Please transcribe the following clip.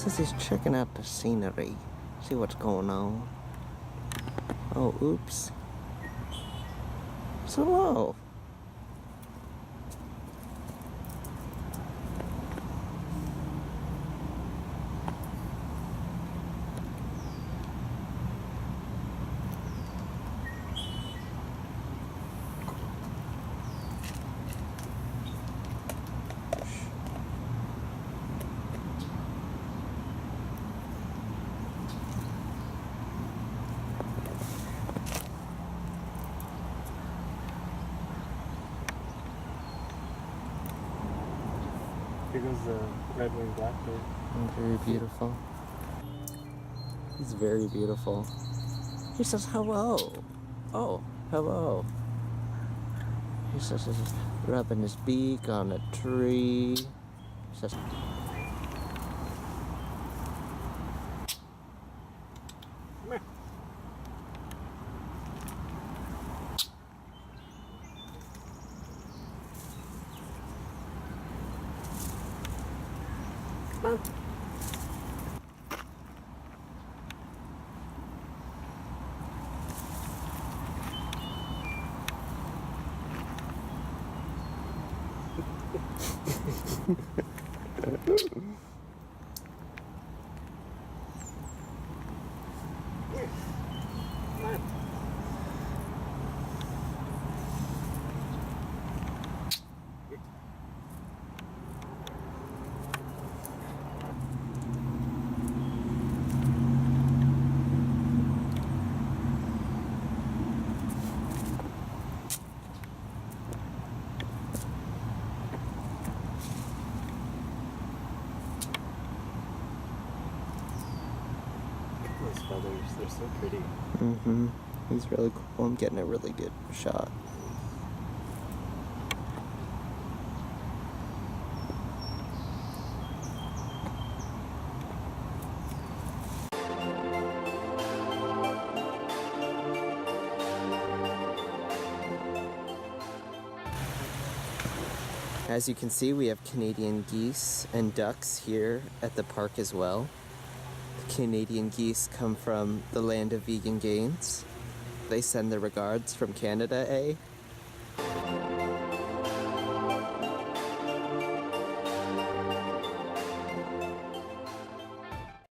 Says he's checking out the scenery. See what's going on. Oh, oops. So low. Here goes the red-winged blackbird. Very beautiful. He's very beautiful. He says hello. Oh, hello. He says he's rubbing his beak on a tree. He says, Come here. Come on. Those feathers, they're so pretty. he's really cool. I'm getting a really good shot. As you can see, we have Canadian geese and ducks here at the park as well. The Canadian geese come from the land of vegan gains. They send their regards from Canada, eh?